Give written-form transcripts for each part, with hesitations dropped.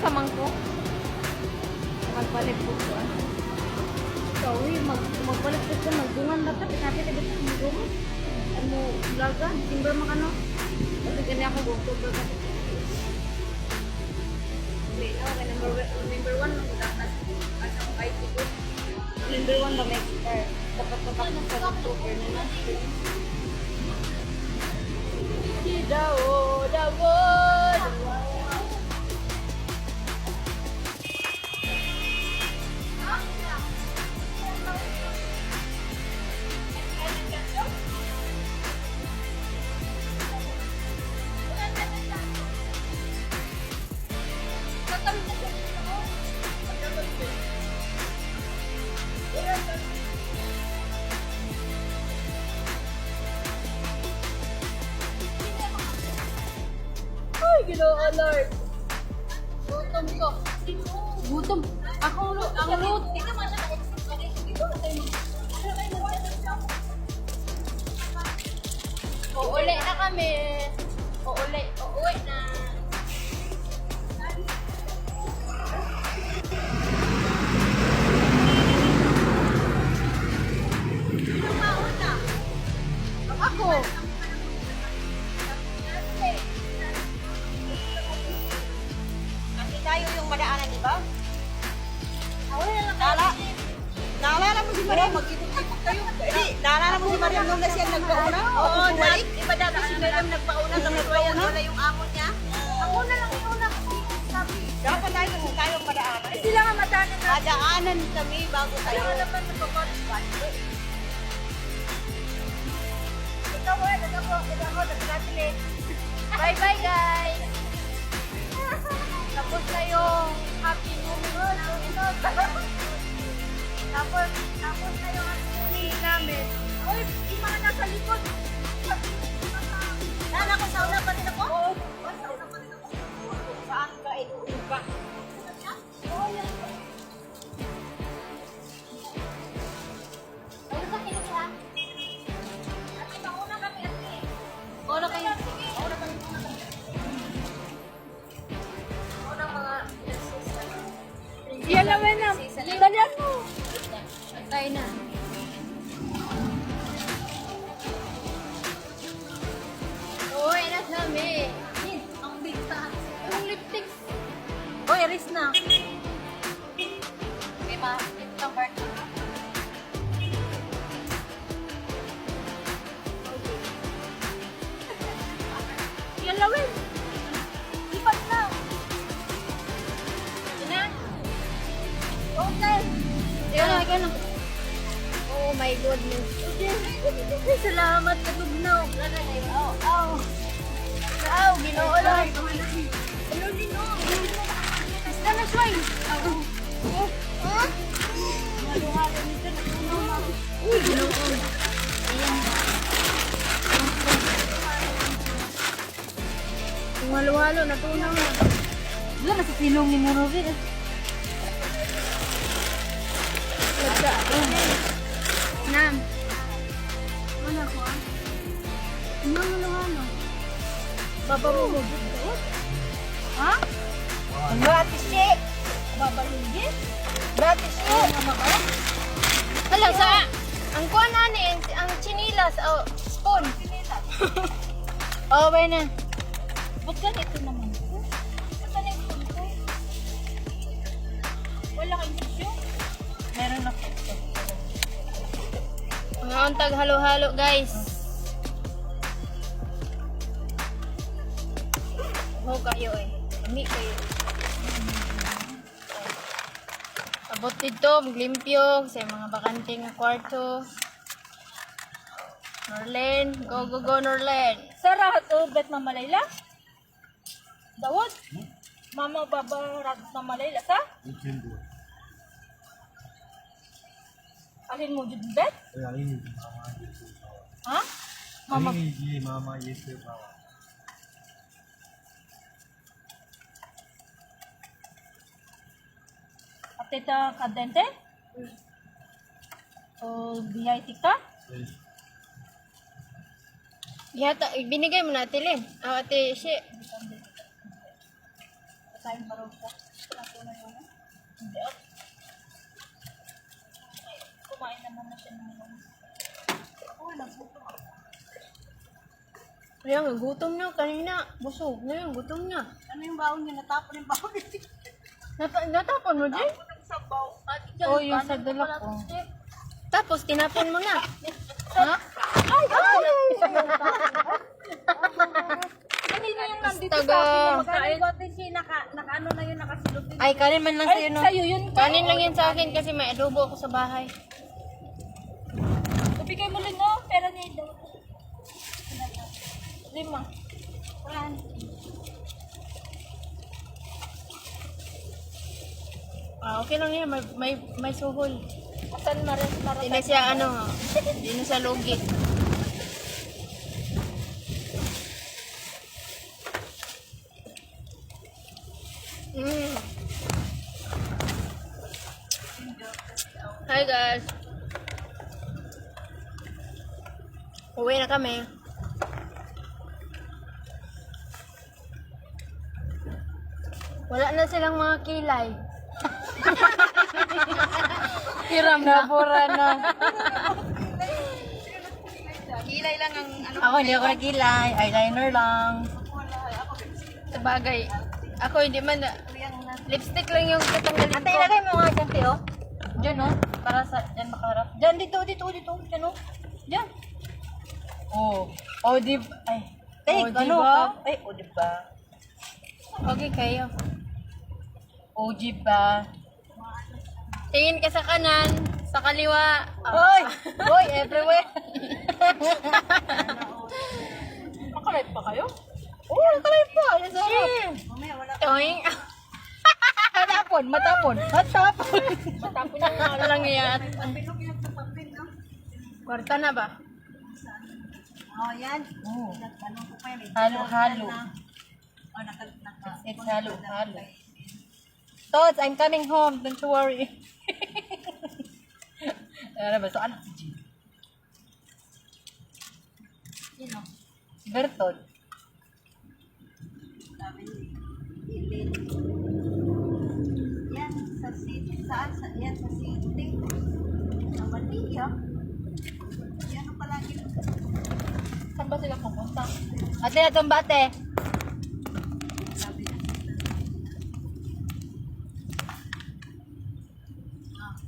sa mangko. Magpalit po ko. So, magpalit po ko. Magdungan na ito. Pinapit ibig ko magdungan. Ano, laga. Timber makano. Kasi ganyan ako October ka. Number 1 lang ko dapat. Asang 5 ko. Number 1 lang expire. Dapat matapos sa October na na. Dawo, dawo. Ay, Ginoo Lord. Gutom ko. Gutom. Ang root. Uuli na kami. Uuwi na. Ako. Kasi tayo yung madaanan, di ba? Naalala mo si Mariam, mag-ikot-ikot tayo. Hindi, naalala mo si Mariam nung na siya nagpauna? Oo, iba dati si Mariam nagpauna, wala yung amo niya. Ako na lang yung una. Sabi. Dapat tayo madaanan. Sila nga matanan na. Madaanan kami bago tayo. Ano naman sa pagkakot? Bye-bye guys! Tapos na yung happy moment namin. Tapos na yung happy moment namin. Uy, yung mga nasa likod. Nana ko, sauna pa din ako? Oo, sauna pa din ako. Saan ka inuuga? Oo, yan. Ano sa kinuha? Ate, mauna kami ate. Mauna kayo. Mauna kami. Mauna mga yan naman na. Dalian mo. Tayo na. Uy, nasa kami. Ang bigta. Ang lipstick. Uy, aris na. Okay ba? Ito ang birthday. Yan lawin. Lipat na. Yan na. Okay. Yan na. Oh my goodness. Okay. Salamat katugnaw. Wow, Ginoo Lord. Hello, Ginoo. Basta na siya. Uy, Ginoo. Ayan. Yung halo-halo, natunaw na. Wala, nasa silong ni Morovit. Nam. Mana ko ah? Ano halo-halo? Baba mo mo. Ha? Gratis siya. Babalingin? Gratis siya. Hala, sa... Ang kuha nanin, ang chinilas, spoon. Oh, bay na. Ba't ganito naman? Ba't ganito ito? Wala kayong tissue? Meron ako. Mga untag halo-halo, guys. Ho kayo eh. Hindi kayo. Abot dito, maglimpyo sa mga bakanting nga kwarto. Norlen, go Norlen. Sarah, bet Mama Layla? Dawad? Mama Baba Ragat Mama Layla, sa? Alin mo dyan bet? Ha? Mama. Mama Yesu Baba. Ateta kadente? O biyay tika? Yata, binigay mo na ate Lynn. Ate, si. Kasayin pa rin ko. Hindi ah. Kumain naman na siya ng ako wala gutom ako. Kaya nga, gutom na kanina. Busog na yun, gutom na. Ano yung baon niya? Natapon yung baon niya. Natapon mo, Jay? Natapon ng sabaw. Oo, yung sa dala ko. Tapos, tinapon mo na. Ha? Ay! Kanina yung nandito Taga. sa akin. Magkain ko din siya. Naka-ano na yun, nakasilot din. Ay, kanin man lang sa'yo, no? Sa'yo yun. Kanin lang yun sa akin kasi may adobo ako sa bahay. Ibigay mo lang, no? Pera niya daw. 5. Okay lang yan, may suhol. Saan maras Hindi na siya, hindi na siya lugi. Hi guys. Uwi na kami. Wala na silang mga kilay. Hiram na. Nabura na. Kilay lang ang ano. Ako hindi ako nagkilay. Eyeliner lang. Sabagay. Ako hindi man. Lipstick lang yung tatanggalin ko. Ate, ilagay mo nga dyan, Teo. Diyan, no? Para sa, diyan makaharap. Diyan, dito. Diyan, no? Diyan. Oh. Oh, di ba? Ay. Eh, Oh, ano diba? ka? Ay, o, diba? Okay kayo. Oh, diba? Tingin ka sa kanan, sa kaliwa. Hoy! Hoy, everywhere. Nakalive pa kayo? Oo, nakalive pa. Ano sa harap? Mamaya, wala Toing. Matapon. Matapon Tapos yung lang yan. Pilog yung papapin, no? Kwarta na ba? Oh, yan. Oo. Ano ko pa yan? Halo-halo. Oh, It's halo. Tots, I'm coming home. Don't you worry. Ano ba? So, anak si G. Sino? Bertod. Sabi niya. Yan, sa city. Saan? Yan, sa city. Sa Manila. Yan ang palagi. Saan ba sila pupunta? Ate, itong bate. Sabi niya.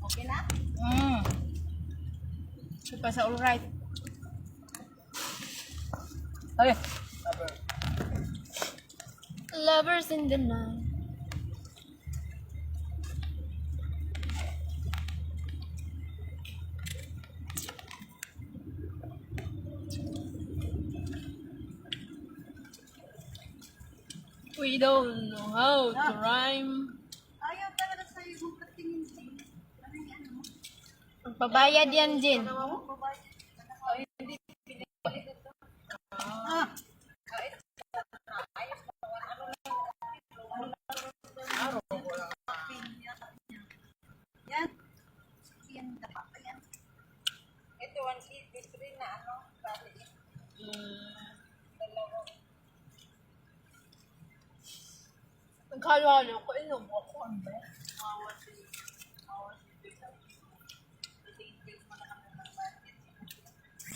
Okay na? Supa sa alright. Ay. Lovers in the night. We don't know how to rhyme. Ayaw talaga sa'yo kung patingin siya. Ano yung ano mo? Magpabayad yan, Jin. Yan. Yan, dapat pa yan. Ito, 183 na ano, bali. Nagkalo ko, inom ako. Ano ba?